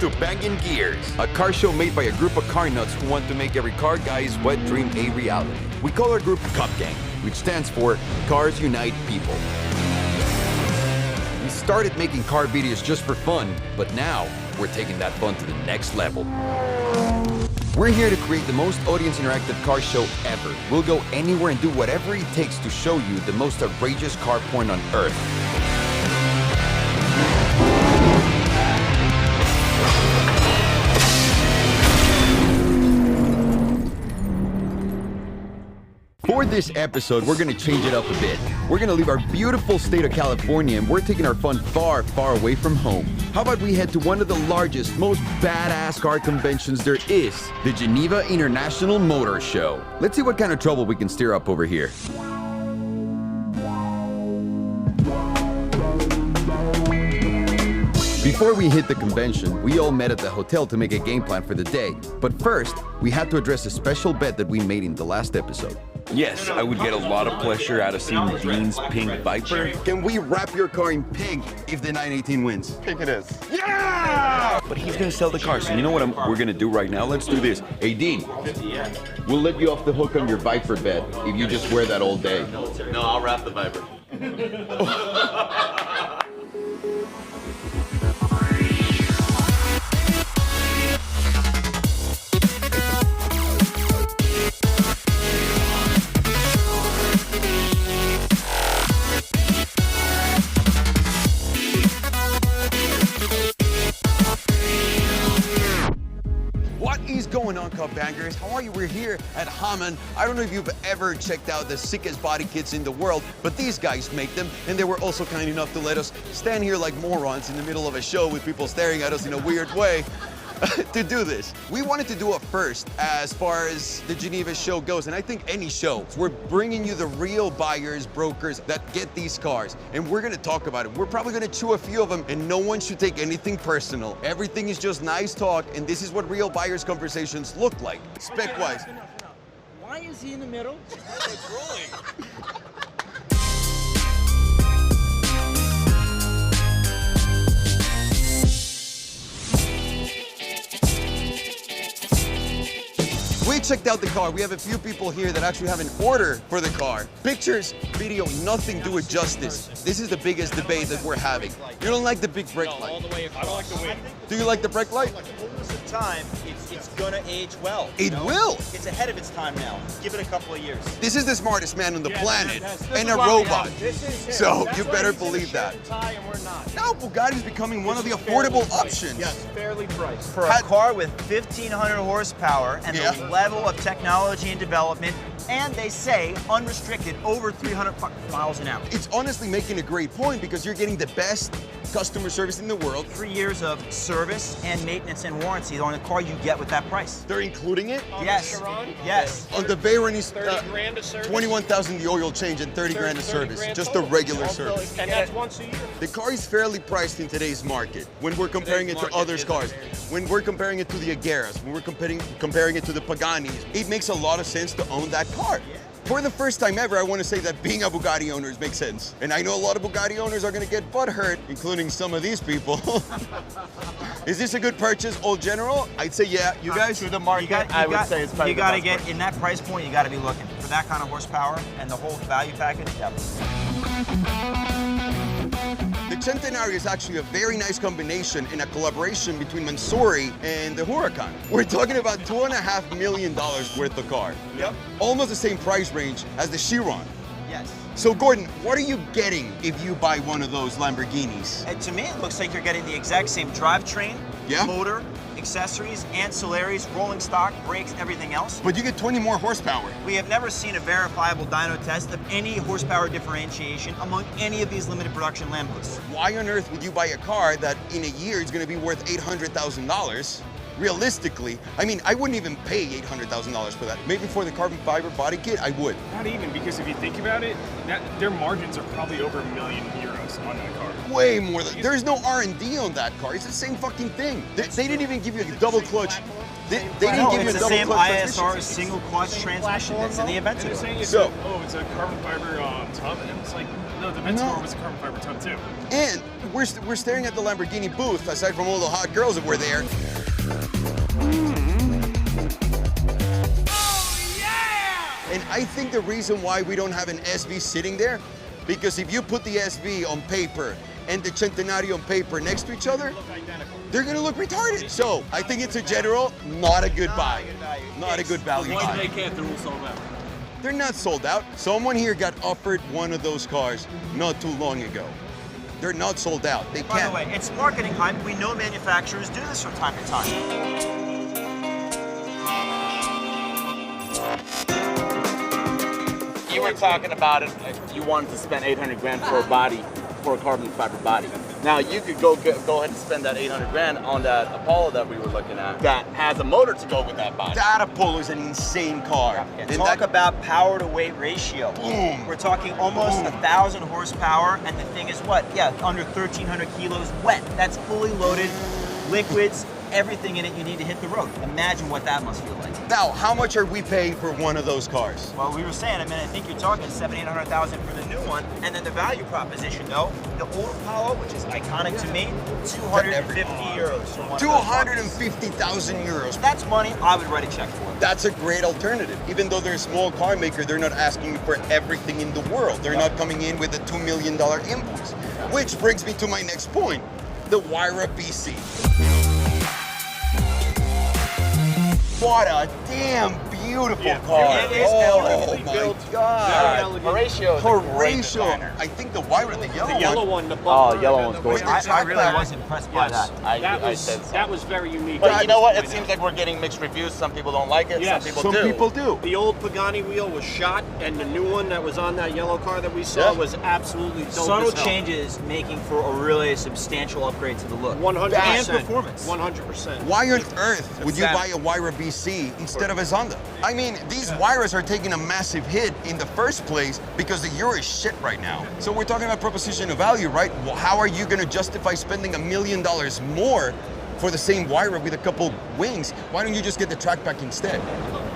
to Bangin Gears, a car show made by a group of car nuts who want to make every car guy's wet dream a reality. We call our group Cup Gang, which stands for Cars Unite People. We started making car videos just for fun, but now we're taking that fun to the next level. We're here to create the most audience interactive car show ever. We'll go anywhere and do whatever it takes to show you the most outrageous car porn on earth. For this episode, we're gonna change it up a bit. We're gonna leave our beautiful state of California and we're taking our fun far, far away from home. How about we head to one of the largest, most badass car conventions there is, the Geneva International Motor Show. Let's see what kind of trouble we can stir up over here. Before we hit the convention, we all met at the hotel to make a game plan for the day. But first, we had to address a special bet that we made in the last episode. Yes, I would get a lot of pleasure out of seeing Dean's pink Viper. Can we wrap your car in pink if the 918 wins? Pink it is. Yeah! But he's gonna sell the car, so you know what we're gonna do right now? Let's do this. Hey, Dean, we'll let you off the hook on your Viper bet if you just wear that all day. No, I'll wrap the Viper. What is going on, Cup Bangers? How are you? We're here at Hamann. I don't know if you've ever checked out the sickest body kits in the world, but these guys make them, and they were also kind enough to let us stand here like morons in the middle of a show with people staring at us in a weird way to do this. We wanted to do a first as far as the Geneva show goes, and I think any show. We're bringing you the real buyers, brokers that get these cars, and we're gonna talk about it. We're probably gonna chew a few of them, and no one should take anything personal. Everything is just nice talk, and this is what real buyers conversations look like, spec-wise. Why is he in the middle? What's rolling? We checked out the car. We have a few people here that actually have an order for the car. Pictures, video, nothing do it justice. This is the biggest debate that we're having. You don't like the big brake light? All the way. I don't like the weight. Do you like the brake light? Fullness of time, it's gonna age well. It will. It's ahead of its time now. Give it a couple of years. This is the smartest man on the planet and a robot. So you better believe that. And we're not. Now Bugatti's becoming one of the affordable options. Yes, fairly priced. For a car with 1,500 horsepower and the level of technology and development, and they say unrestricted over 300 miles an hour. It's honestly making a great point because you're getting the best customer service in the world. 3 years of service and maintenance and warranty on the car you get with that price. They're including it? Yes. Yes. On the Veyron is 30 grand of service. 21,000 the oil change and 30 grand of service. Just the regular service. And that's once a year. The car is fairly priced in today's market when we're comparing it to other cars. When we're comparing it to the Agueras, when we're comparing it to the Paganis, it makes a lot of sense to own that car. For the first time ever, I want to say that being a Bugatti owner makes sense. And I know a lot of Bugatti owners are going to get butthurt, including some of these people. Is this a good purchase, all general? I'd say yeah. You guys? To the market, I would say it's probably you got to get in that price point. You got to be looking for that kind of horsepower and the whole value package. The Centenario is actually a very nice combination in a collaboration between Mansouri and the Huracan. We're talking about $2.5 million worth of car. Yep. Almost the same price range as the Chiron. Yes. So Gordon, what are you getting if you buy one of those Lamborghinis? And to me, it looks like you're getting the exact same drivetrain, motor, accessories, ancillaries, rolling stock, brakes, everything else. But you get 20 more horsepower. We have never seen a verifiable dyno test of any horsepower differentiation among any of these limited production Lambos. Why on earth would you buy a car that in a year is going to be worth $800,000? Realistically, I mean, I wouldn't even pay $800,000 for that. Maybe for the carbon fiber body kit, I would. Not even, because if you think about it, their margins are probably over €1 million on that car. Way more than, there's no R&D on that car. It's the same fucking thing. They didn't even give you a double clutch. They didn't No, give you it's a the double same clutch ISR transmission. single clutch transmission that's in the And they're Aventador. saying it's So- it's a carbon fiber tub, and it's like, no, the Aventador was a carbon fiber tub too. And we're staring at the Lamborghini booth, aside from all the hot girls that were there. And I think the reason why we don't have an SV sitting there, because if you put the SV on paper and the Centenario on paper next to each other, they're gonna look retarded. So I think it's a general, not a good buy. Not a good value Why do they buy. care if they're all sold out? They're not sold out. Someone here got offered one of those cars not too long ago. They're not sold out. They By can't. the way, it's marketing hype. We know manufacturers do this from time to time. You were talking about it, like you wanted to spend 800 grand for a body, for a carbon fiber body. Now you could go ahead and spend that 800 grand on that Apollo that we were looking at that has a motor to go with that body. That Apollo is an insane car. And And talk that- about power to weight ratio. Boom. We're talking almost 1,000 horsepower, and the thing is what? Yeah, under 1,300 kilos wet. That's fully loaded, liquids, everything in it you need to hit the road. Imagine what that must feel like. Now, how much are we paying for one of those cars? Well, we were saying, I mean, I think you're talking 700,000, 800,000 for the new one, and then the value proposition, though, the old Apollo, which is iconic to me, 250 euros for one of those buckets. 250,000 euros. That's money I would write a check for. That's a great alternative. Even though they're a small car maker, they're not asking you for everything in the world. They're not coming in with a $2 million invoice. Which brings me to my next point, the Huayra BC. What a damn beautiful car. It is oh elegantly my built. God. Horatio is a great Horatio. designer. I think the Huayra, the yellow, The yellow one. one, the Oh, bumper. yellow and one's the gorgeous. windows. I really was impressed by that. That I was said so. that was very unique. But you know what? It seems like we're getting mixed reviews. Some people don't like it. Yes. Some people Some do. people do. The old Pagani wheel was shot, and the new one that was on that yellow car that we saw Yeah. was absolutely dope Subtle as hell. changes making for a really substantial upgrade to the look. 100%. And performance. 100%. Why on earth would you Sad. buy a Huayra BC instead of a Zonda? I mean, these Huayras are taking a massive hit in the first place because the euro is shit right now. So we're talking about proposition of value, right? Well, how are you going to justify spending $1 million more for the same Huayra with a couple wings? Why don't you just get the track pack instead?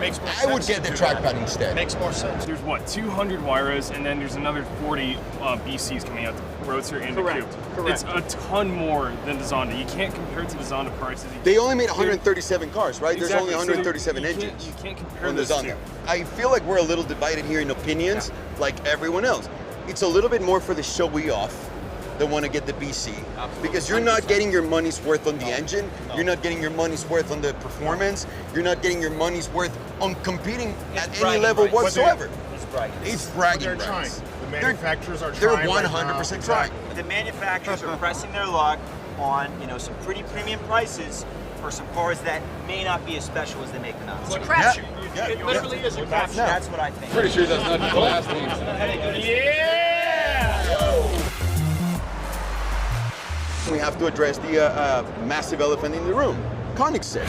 Makes more I would get the track pack instead. Makes more sense. There's what, 200 Huayras, and then there's another 40 BCs coming out, the Roadster and the Correct, Coupe. correct. It's a ton more than the Zonda. You can't compare it to the Zonda prices. They only made 137 cars, right? There's only Exactly, so 137 you can't- engines. You can't compare on the those Zonda. two. I feel like we're a little divided here in opinions, like everyone else. It's a little bit more for the showy off that want to get the BC, because you're not getting your money's worth on the engine. You're not getting your money's worth on the performance. You're not getting your money's worth on competing at any bragging level rights. whatsoever. It's bragging. It's bragging They're trying. rights. The manufacturers are They're trying. 100% trying. The manufacturers are pressing their luck on, some pretty premium prices for some cars that may not be as special as they make them out. It's a crapshoot. Yeah. It literally is a crapshoot. That's what I think. Pretty sure that's not the last name. We have to address the massive elephant in the room, Koenigsegg.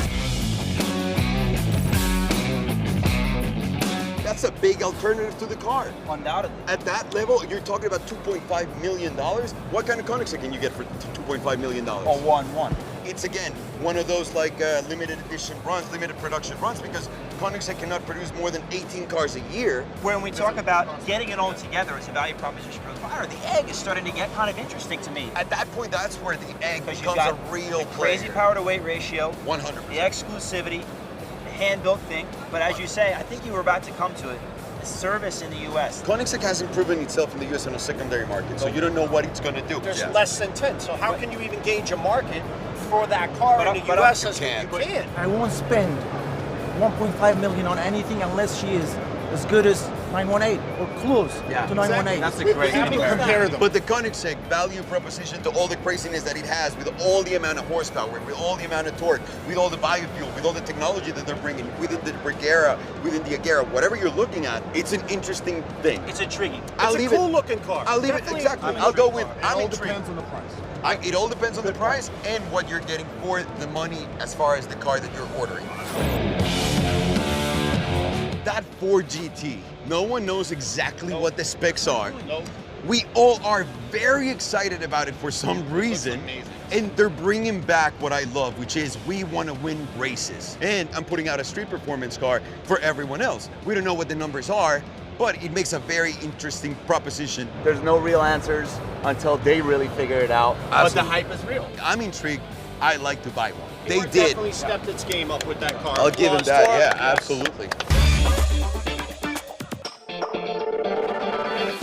That's a big alternative to the car. Undoubtedly. At that level, you're talking about $2.5 million. What kind of Koenigsegg can you get for $2.5 million? A 1-1. It's again one of those like limited edition runs, limited production runs, because Koenigsegg cannot produce more than 18 cars a year. When we talk about getting it all together as a value proposition for the buyer, the egg is starting to get kind of interesting to me. At that point, that's where the egg Because you've becomes got a real the crazy player. power to weight ratio, 100%. the exclusivity, the hand-built thing. But as you say, I think you were about to come to it, the service in the U.S. Koenigsegg hasn't proven itself in the U.S. on a secondary market, so you don't know what it's going to do. There's less than 10. So how can you even gauge a market for that car in the but U.S. you as can't. you can? I won't spend 1.5 million on anything unless she is as good as 918 or close to 918. That's a great Compare them. But the Koenigsegg value proposition to all the craziness that it has, with all the amount of horsepower, with all the amount of torque, with all the biofuel, with all the technology that they're bringing, within the Regera, within the Agera, whatever you're looking at, it's an interesting thing. It's intriguing. I'll It's a leave cool it. looking car. I'll leave it Definitely exactly. an I'll go intriguing with. car. I'm It all intrigued. depends on the price. It all depends on the price and what you're getting for the money as far as the car that you're ordering. That Ford GT, no one knows exactly what the specs are. We all are very excited about it for some reason. And they're bringing back what I love, which is we want to win races. And I'm putting out a street performance car for everyone else. We don't know what the numbers are, but it makes a very interesting proposition. There's no real answers until they really figure it out. Absolutely. But the hype is real. I'm intrigued. I like to buy one. They Ford did. definitely stepped its game up with that car. I'll give him Applause that. for it. Yeah, Yes. absolutely.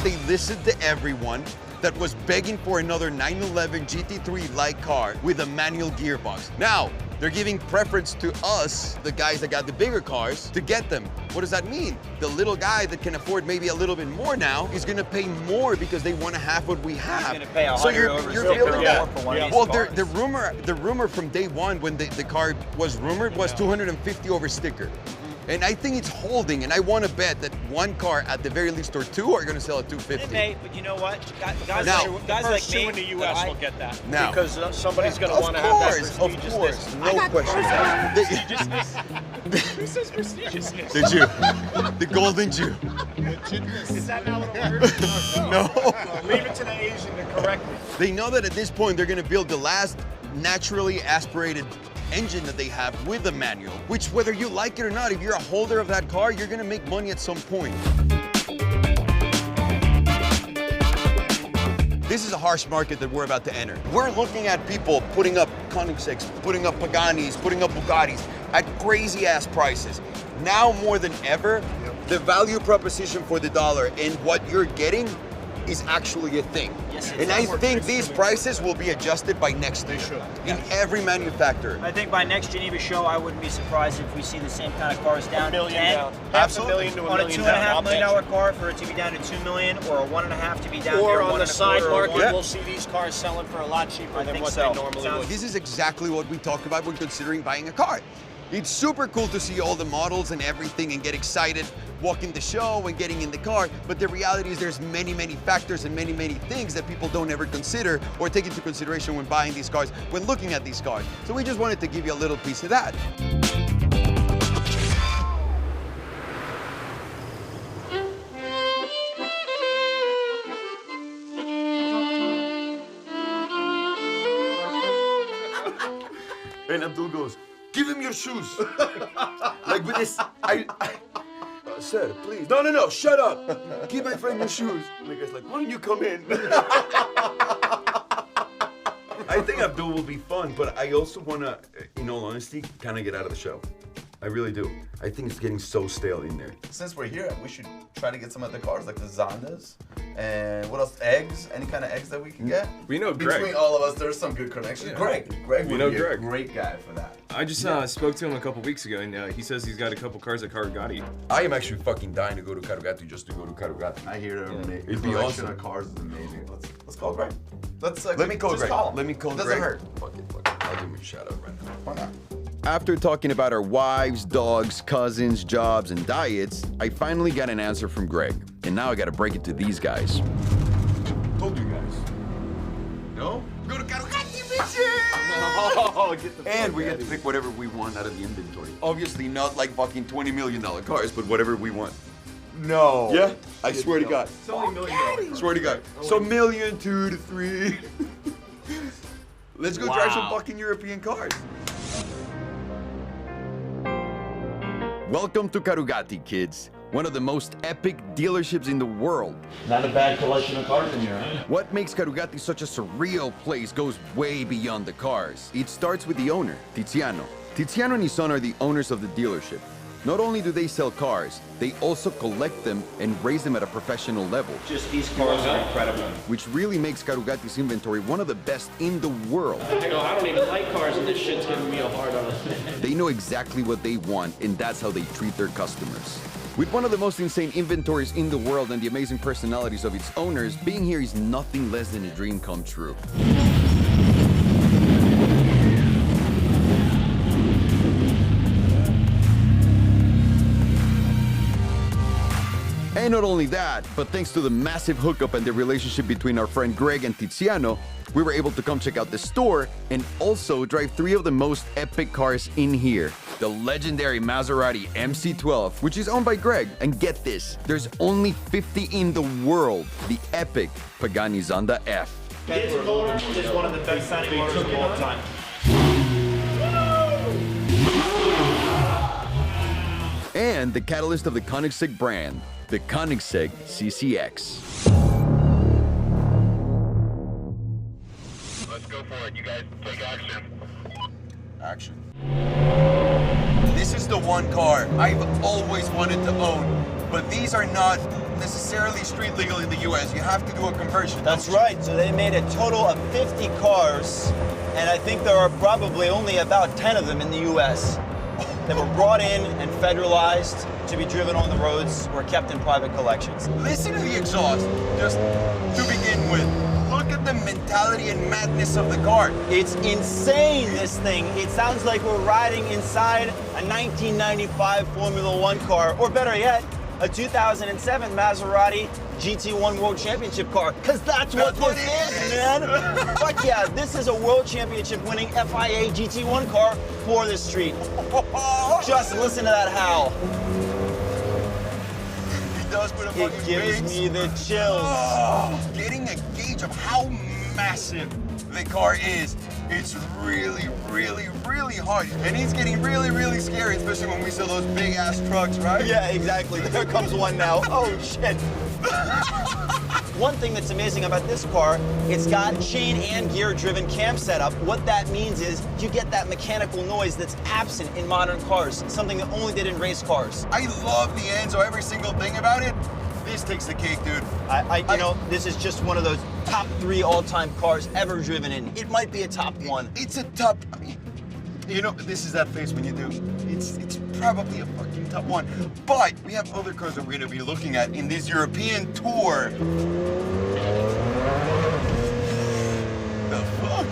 They listened to everyone that was begging for another 911 GT3-like car with a manual gearbox. Now, they're giving preference to us, the guys that got the bigger cars, to get them. What does that mean? The little guy that can afford maybe a little bit more now is gonna pay more because they want to have what we have. He's gonna pay So you're building that. for one of these Well, cars. the rumor from day one when the car was rumored was 250 over sticker. And I think it's holding, and I want to bet that one car, at the very least, or two, are going to sell at 250. It may, but you know what? Guys, Now, guys The like first two me, in the U.S. that will get that. Now. Because somebody's going to Of want to have that course, of prestigiousness. course, no question. Who says prestigiousness? The Jew, the golden Jew. Is that not what a word? No. Leave it to the Asian to correct me. They know that at this point they're going to build the last naturally aspirated engine that they have with the manual, which whether you like it or not, if you're a holder of that car, you're going to make money at some point. This is a harsh market that we're about to enter. We're looking at people putting up Koenigseggs, putting up Paganis, putting up Bugattis at crazy ass prices. Now more than ever, the value proposition for the dollar and what you're getting is actually a thing. Yes, it and is. I think these prices will be adjusted by next year in every manufacturer. I think by next Geneva show, I wouldn't be surprised if we see the same kind of cars down to 10. Half Absolutely. a million to a On a million $2.5 million down. car for it to be down to $2 million, or a $1.5 to be down Or there, on the side market, Yeah. we'll see these cars selling for a lot cheaper I than think what so. they normally would. This is exactly what we talk about when considering buying a car. It's super cool to see all the models and everything and get excited walking the show and getting in the car, but the reality is there's many factors and many things that people don't ever consider or take into consideration when buying these cars, when looking at these cars. So we just wanted to give you a little piece of that. And Abdul goes, "Give him your shoes." Like with this, sir, please. No, shut up. Give my friend your shoes. And the guy's like, "Why don't you come in?" I think Abdul will be fun, but I also want to, in all honesty, kind of get out of the show. I really do. I think it's getting so stale in there. Since we're here, we should try to get some of the cars, like the Zondas. And what else? Eggs? Any kind of eggs that we can get? We know Greg. Between all of us, there's some good connections. Yeah. Greg We would know be a Greg. great guy for that. I just spoke to him a couple weeks ago, and he says he's got a couple cars at Pagani. I am actually fucking dying to go to Carugati just to go to Carugati. I hear It'd be collection awesome. of cars is amazing. Let's call Greg. Let's Let me call just Greg. Call him. Let me call Doesn't Greg. hurt. Fuck it. I'll give him a shout out right now. Why not? After talking about our wives, dogs, cousins, jobs, and diets, I finally got an answer from Greg. And now I gotta break it to these guys. Told you guys. No? Go to Carugati, bitches! And we get to pick whatever we want out of the inventory. Obviously not like fucking $20 million cars, but whatever we want. No. Yeah? I swear to God. It's only $1 million. Swear to God. So million, 2 to 3. Let's go drive some fucking European cars. Welcome to Carugati, kids. One of the most epic dealerships in the world. Not a bad collection of cars in here, huh? What makes Carugati such a surreal place goes way beyond the cars. It starts with the owner, Tiziano. Tiziano and his son are the owners of the dealership. Not only do they sell cars, they also collect them and raise them at a professional level, Just these cars are incredible. which really makes Carugati's inventory one of the best in the world. I go, I don't even like cars, and this shit's giving me a hard on. They know exactly what they want, and that's how they treat their customers. With one of the most insane inventories in the world and the amazing personalities of its owners, being here is nothing less than a dream come true. And not only that, but thanks to the massive hookup and the relationship between our friend Greg and Tiziano, we were able to come check out the store and also drive 3 of the most epic cars in here. The legendary Maserati MC12, which is owned by Greg, and get this, there's only 50 in the world, the epic Pagani Zonda F. This motor is one of the best sounding motors of all time. And the catalyst of the Koenigsegg brand, the Koenigsegg CCX. Let's go for it. You guys take action. Action. This is the one car I've always wanted to own, but these are not necessarily street legal in the US. You have to do a conversion. That's right. So they made a total of 50 cars, and I think there are probably only about 10 of them in the US that were brought in and federalized to be driven on the roads or kept in private collections. Listen to the exhaust, just to begin with. Look at the mentality and madness of the car. It's insane, this thing. It sounds like we're riding inside a 1995 Formula One car, or better yet, a 2007 Maserati GT1 World Championship car, because that's what this is, man. Fuck yeah, this is a World Championship winning FIA GT1 car for the street. Just listen to that howl. He does put a It fucking gives bass. me the chills. Oh, getting a gauge of how massive the car is, it's really, really, really hard. And it's getting really, really scary, especially when we sell those big ass trucks, right? Yeah, exactly. There comes one now. Oh shit. One thing that's amazing about this car, it's got chain and gear driven cam setup. What that means is you get that mechanical noise that's absent in modern cars, something that only did in race cars. I love the Enzo, every single thing about it. This takes the cake, dude. You know, this is just one of those top 3 all-time cars ever driven in. It might be a top 1. It's a top, I mean, you know, this is that face when you do. It's probably a fucking top 1. But we have other cars that we're gonna be looking at in this European tour. The fuck?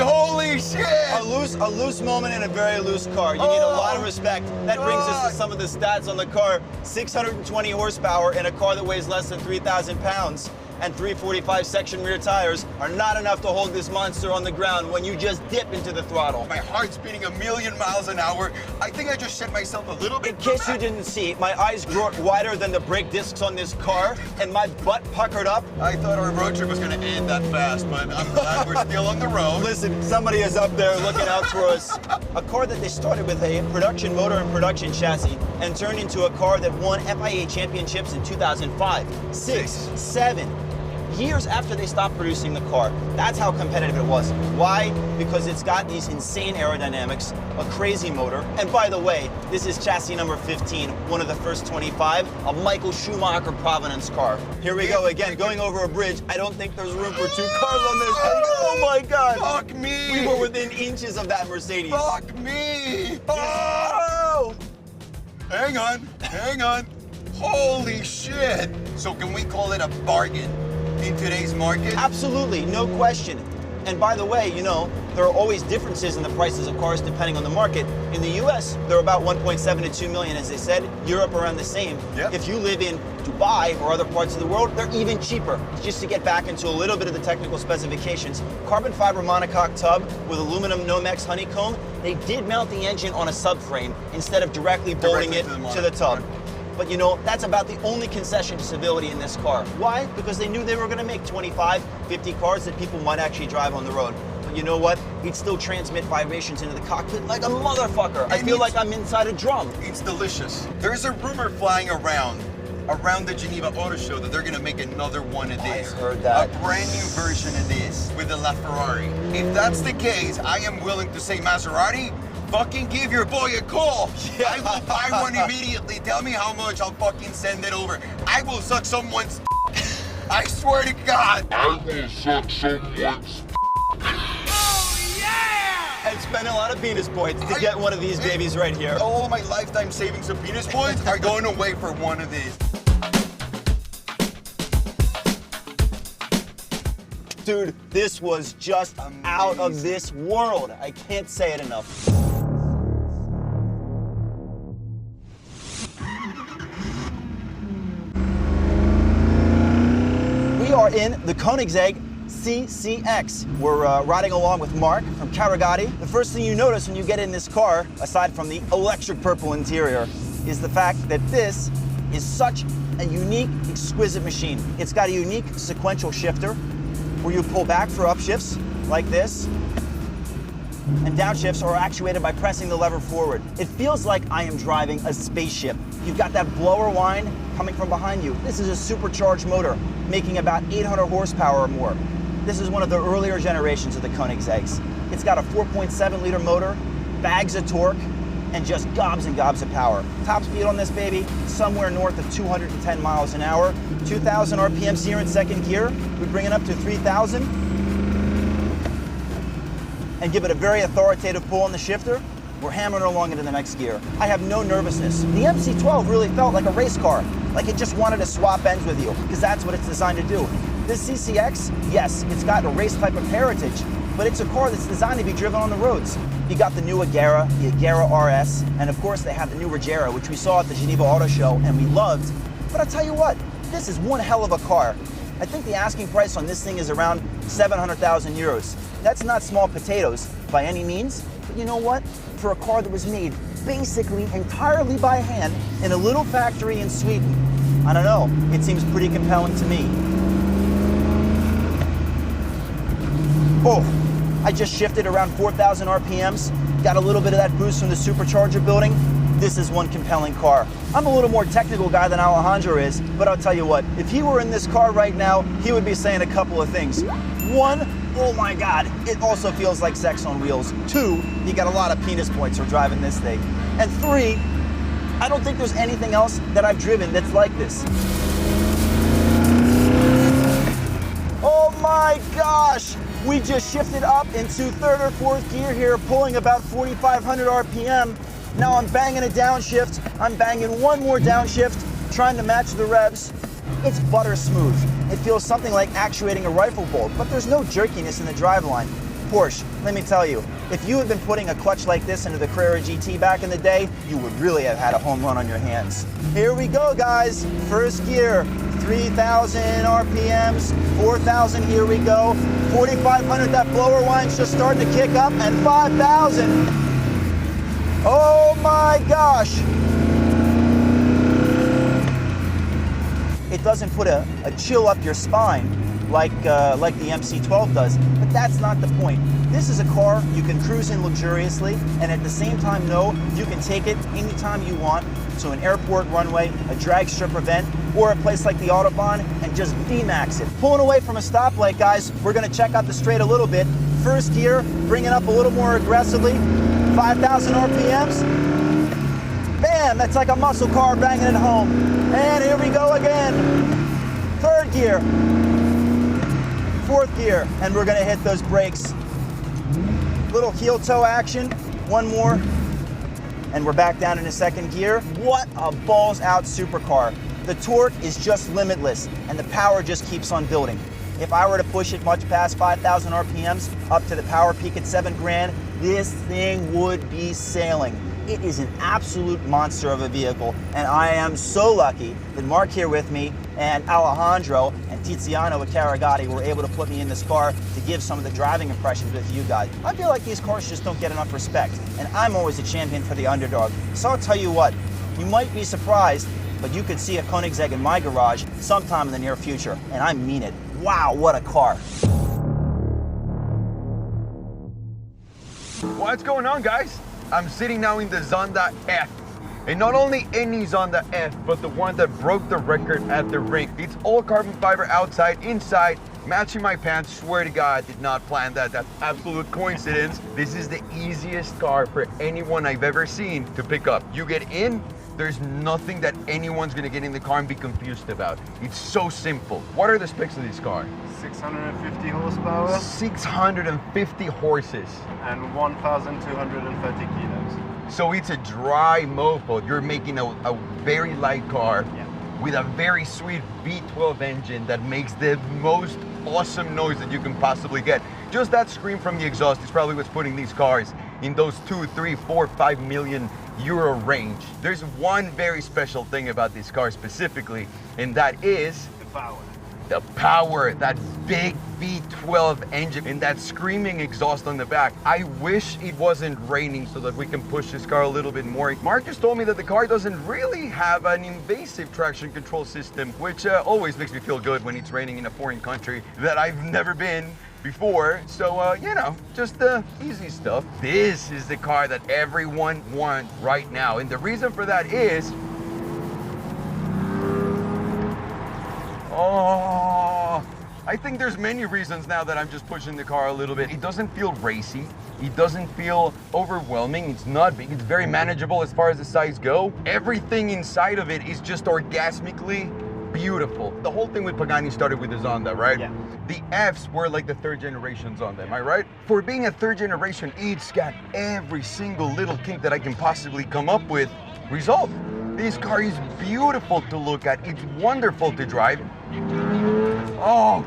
Holy shit! A loose moment in a very loose car. You need a lot of respect. That brings us to some of the stats on the car. 620 horsepower in a car that weighs less than 3,000 pounds. And 345 section rear tires are not enough to hold this monster on the ground when you just dip into the throttle. My heart's beating 1,000,000 miles an hour. I think I just set myself a little bit. In case you didn't see, my eyes grew wider than the brake discs on this car, and my butt puckered up. I thought our road trip was gonna end that fast, but I'm glad we're still on the road. Listen, somebody is up there looking out for us. A car that they started with a production motor and production chassis and turned into a car that won FIA championships in 2005, 6, 7. Years after they stopped producing the car. That's how competitive it was. Why? Because it's got these insane aerodynamics, a crazy motor, and by the way, this is chassis number 15, one of the first 25, a Michael Schumacher provenance car. Here we go again, going over a bridge. I don't think there's room for 2 cars on this thing. Oh my God. Fuck me. We were within inches of that Mercedes. Fuck me. Oh! Hang on. Holy shit. So can we call it a bargain in today's market? Absolutely, no question. And by the way, you know, there are always differences in the prices of cars depending on the market. In the US, they're about 1.7 to 2 million, as they said. Europe around the same. Yep. If you live in Dubai or other parts of the world, they're even cheaper. Just to get back into a little bit of the technical specifications, carbon fiber monocoque tub with aluminum Nomex honeycomb, they did mount the engine on a subframe instead of directly bolting it to the tub. But you know, that's about the only concession to civility in this car. Why? Because they knew they were gonna make 25, 50 cars that people might actually drive on the road. But you know what? He'd still transmit vibrations into the cockpit like a motherfucker. I feel like I'm inside a drum. It's delicious. There's a rumor flying around the Geneva Auto Show that they're gonna make another one of this. I heard that. A brand new version of this with the LaFerrari. If that's the case, I am willing to say, Maserati, fucking give your boy a call. Yeah. I will buy one immediately. Tell me how much, I'll fucking send it over. I will suck someone's I swear to God. I will suck someone's And spend a lot of penis points to get one of these babies right here. All my lifetime savings of penis points are going away for one of these. Dude, this was just out of this world. I can't say it enough. are in the Koenigsegg CCX. We're riding along with Mark from Carragati. The first thing you notice when you get in this car, aside from the electric purple interior, is the fact that this is such a unique, exquisite machine. It's got a unique sequential shifter where you pull back for upshifts like this, and downshifts are actuated by pressing the lever forward. It feels like I am driving a spaceship. You've got that blower whine coming from behind you. This is a supercharged motor, making about 800 horsepower or more. This is one of the earlier generations of the Koenigseggs. It's got a 4.7 liter motor, bags of torque, and just gobs and gobs of power. Top speed on this baby, somewhere north of 210 miles an hour. 2,000 RPMs here in second gear. We bring it up to 3,000. And give it a very authoritative pull on the shifter. We're hammering along into the next gear. I have no nervousness. The MC12 really felt like a race car, like it just wanted to swap ends with you, because that's what it's designed to do. This CCX, yes, it's got a race type of heritage, but it's a car that's designed to be driven on the roads. You got the new Agera, the Agera RS, and of course they have the new Regera, which we saw at the Geneva Auto Show and we loved. But I'll tell you what, this is one hell of a car. I think the asking price on this thing is around 700,000 euros. That's not small potatoes by any means, but you know what? For a car that was made basically entirely by hand in a little factory in Sweden, I don't know, it seems pretty compelling to me. Oh, I just shifted around 4,000 RPMs, got a little bit of that boost from the supercharger building. This is one compelling car. I'm a little more technical guy than Alejandro is, but I'll tell you what, if he were in this car right now, he would be saying a couple of things. One, oh my God, it also feels like sex on wheels. Two, you got a lot of penis points for driving this thing. And three, I don't think there's anything else that I've driven that's like this. Oh my gosh! We just shifted up into third or fourth gear here, pulling about 4,500 RPM. Now I'm banging a downshift. I'm banging one more downshift, trying to match the revs. It's butter smooth. It feels something like actuating a rifle bolt, but there's no jerkiness in the driveline. Porsche, let me tell you, if you had been putting a clutch like this into the Carrera GT back in the day, you would really have had a home run on your hands. Here we go, guys. First gear, 3,000 RPMs, 4,000, here we go. 4,500, that blower wine's just starting to kick up, and 5,000. Oh my gosh. It doesn't put a chill up your spine like the MC12 does, but that's not the point. This is a car you can cruise in luxuriously, and at the same time know you can take it anytime you want to an airport runway, a drag strip event, or a place like the Autobahn, and just V-max it. Pulling away from a stoplight, guys, we're gonna check out the straight a little bit. First gear, bring it up a little more aggressively, 5,000 RPMs. Bam, that's like a muscle car banging it home. And here we go again. Third gear, fourth gear, and we're gonna hit those brakes. Little heel toe action, one more, and we're back down into second gear. What a balls out supercar. The torque is just limitless, and the power just keeps on building. If I were to push it much past 5,000 RPMs, up to the power peak at 7 grand, this thing would be sailing. It is an absolute monster of a vehicle, and I am so lucky that Mark here with me and Alejandro and Tiziano at Carragati were able to put me in this car to give some of the driving impressions with you guys. I feel like these cars just don't get enough respect, and I'm always a champion for the underdog. So I'll tell you what, you might be surprised, but you could see a Koenigsegg in my garage sometime in the near future, and I mean it. Wow, what a car. What's going on, guys? I'm sitting now in the Zonda F. And not only any Zonda F, but the one that broke the record at the ring. It's all carbon fiber outside, inside, matching my pants. Swear to God, I did not plan that. That's absolute coincidence. This is the easiest car for anyone I've ever seen to pick up. You get in, there's nothing that anyone's gonna get in the car and be confused about. It's so simple. What are the specs of this car? 650 horsepower. 650 horses. And 1,230 kilos. So it's a dry mofo. You're making a very light car with a very sweet V12 engine that makes the most awesome noise that you can possibly get. Just that scream from the exhaust is probably what's putting these cars in those 2, 3, 4, 5 million euro range. There's one very special thing about this car specifically, and that is the power. The power, that big V12 engine and that screaming exhaust on the back. I wish it wasn't raining so that we can push this car a little bit more. Marcus told me that the car doesn't really have an invasive traction control system, which always makes me feel good when it's raining in a foreign country that I've never been before. So, you know, just easy stuff. This is the car that everyone wants right now. And the reason for that is, I think there's many reasons now that I'm just pushing the car a little bit. It doesn't feel racy. It doesn't feel overwhelming. It's not big. It's very manageable as far as the size go. Everything inside of it is just orgasmically beautiful. The whole thing with Pagani started with the Zonda, right? Yeah. The Fs were like the third generation Zonda, am I right? For being a third generation, it's got every single little kink that I can possibly come up with resolved. This car is beautiful to look at. It's wonderful to drive. Oh,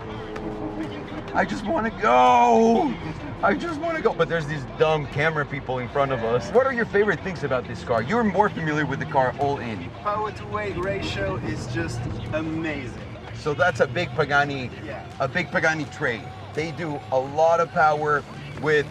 I just want to go. I just want to go. But there's these dumb camera people in front of us. What are your favorite things about this car? You're more familiar with the car all in. Power to weight ratio is just amazing. So that's a big Pagani, a big Pagani trait. They do a lot of power with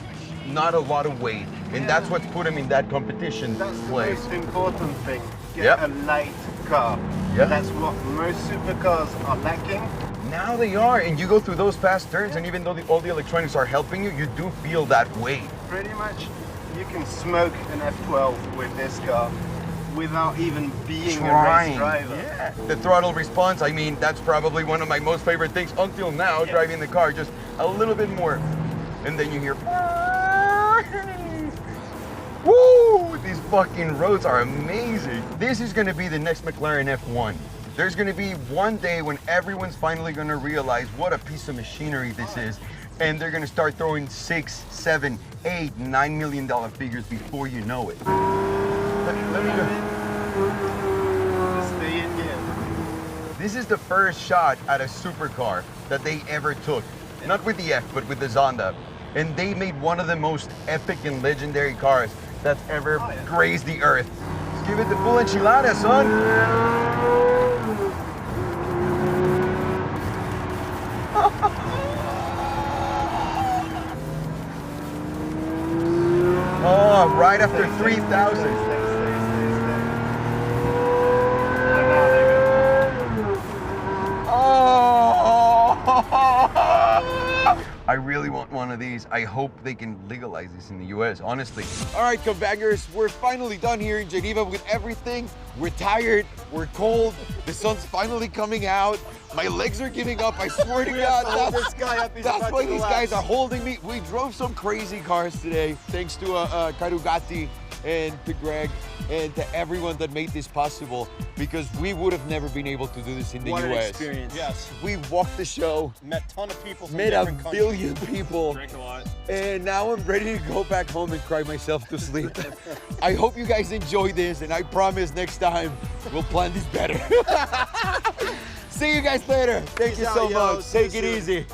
not a lot of weight, and that's what's put them in that competition That's the place. most important thing. Get a light car. That's what most supercars are lacking. Now they are, and you go through those fast turns, and even though all the electronics are helping you, you do feel that weight. Pretty much, you can smoke an F12 with this car without even being a race driver. Yeah. The throttle response, I mean, that's probably one of my most favorite things until now, driving the car, just a little bit more. And then you hear, woo! These fucking roads are amazing. This is gonna be the next McLaren F1. There's gonna be one day when everyone's finally gonna realize what a piece of machinery this is, and they're gonna start throwing $6, $7, $8, $9 million figures before you know it. Let me go. Stay in here. This is the first shot at a supercar that they ever took. Not with the F, but with the Zonda. And they made one of the most epic and legendary cars that's ever grazed the earth. Let's give it the full enchilada, son. Oh, right after 3,000. I really want one of these. I hope they can legalize this in the US, honestly. All right, Covangers, we're finally done here in Geneva with everything. We're tired, we're cold, the sun's finally coming out. My legs are giving up, I swear to God. That's why these guys are holding me. We drove some crazy cars today, thanks to Karugati and to Greg and to everyone that made this possible, because we would have never been able to do this in the What US. an experience. Yes. We walked the show. Met a ton of people from Met a different countries. billion people. Drank a lot. And now I'm ready to go back home and cry myself to sleep. I hope you guys enjoy this, and I promise next time we'll plan this better. See you guys later. Thank you so much. Take it easy.